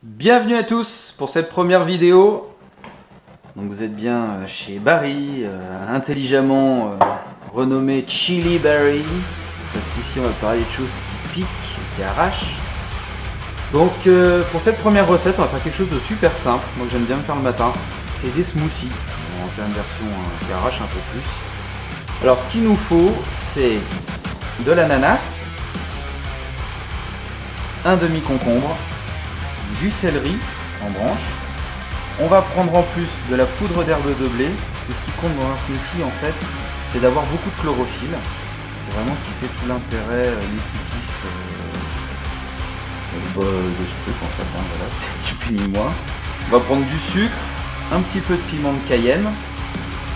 Bienvenue à tous pour cette première vidéo. Donc vous êtes bien chez Barry, intelligemment renommé Chili Barry, parce qu'ici on va parler de choses qui piquent, qui arrachent. Donc pour cette première recette, on va faire quelque chose de super simple, moi que j'aime bien faire le matin, c'est des smoothies. On va faire une version qui arrache un peu plus. Alors ce qu'il nous faut, c'est de l'ananas, un demi-concombre, du céleri en branche. On va prendre en plus de la poudre d'herbe de blé, parce que ce qui compte dans un smoothie en fait, c'est d'avoir beaucoup de chlorophylle. C'est vraiment ce qui fait tout l'intérêt nutritif de ce truc en fait, hein, voilà, tu punis moi. On va prendre du sucre, un petit peu de piment de Cayenne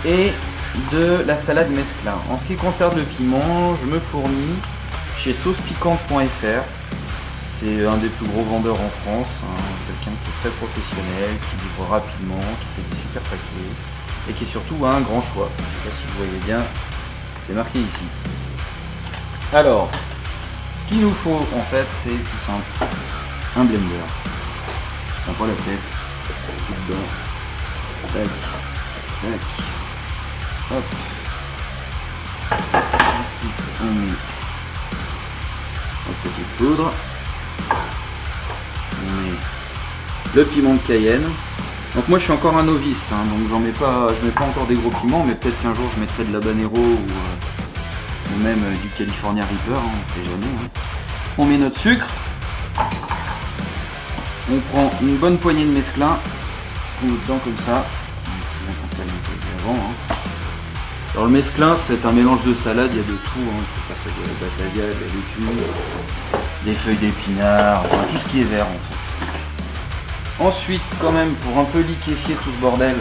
et de la salade mesclun. En ce qui concerne le piment, je me fournis chez saucepiquante.fr. C'est un des plus gros vendeurs en France, hein, quelqu'un qui est très professionnel, qui livre rapidement, qui fait des super paquets et qui est surtout a un grand choix. Je ne sais pas si vous voyez bien, c'est marqué ici. Alors, ce qu'il nous faut en fait, c'est tout simple, un blender. Je ne prends pas la tête, tout dedans. Tac, tac, hop. Ensuite, on met notre petite poudre. On met le piment de Cayenne. Donc moi je suis encore un novice, hein, donc je mets pas encore des gros piments, mais peut-être qu'un jour je mettrai de l'habanero ou même du California Reaper, hein, on sait jamais. Hein. On met notre sucre. On prend une bonne poignée de mesclun. On met dedans comme ça. On va penser à un peu avant. Hein. Alors le mesclun c'est un mélange de salade, il y a de tout. Hein. Il faut passer de la bataille, de la laitue, des feuilles d'épinards, enfin tout ce qui est vert en fait. Ensuite, quand même, pour un peu liquéfier tout ce bordel,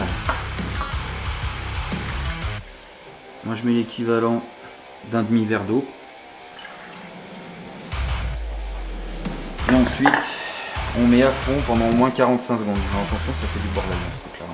moi je mets l'équivalent d'un demi-verre d'eau. Et ensuite, on met à fond pendant au moins 45 secondes. Alors, attention, ça fait du bordel dans ce truc-là.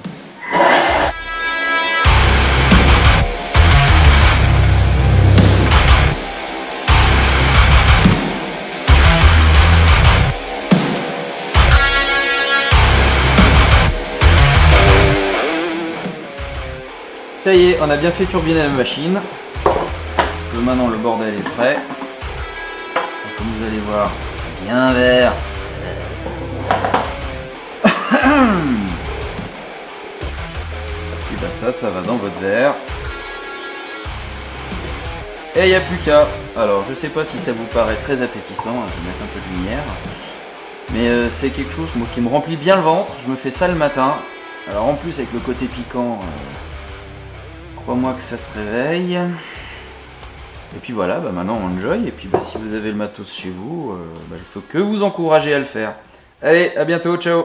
Ça y est, on a bien fait turbiner la machine. Donc maintenant le bordel est prêt. Donc, comme vous allez voir, c'est bien vert. Et bah ça va dans votre verre. Et il n'y a plus qu'à. Alors je sais pas si ça vous paraît très appétissant, je vais mettre un peu de lumière. Mais c'est quelque chose moi, qui me remplit bien le ventre. Je me fais ça le matin. Alors en plus avec le côté piquant. Crois-moi que ça te réveille. Et puis voilà, bah maintenant on enjoy. Et puis bah, si vous avez le matos chez vous, je peux que vous encourager à le faire. Allez, à bientôt, ciao.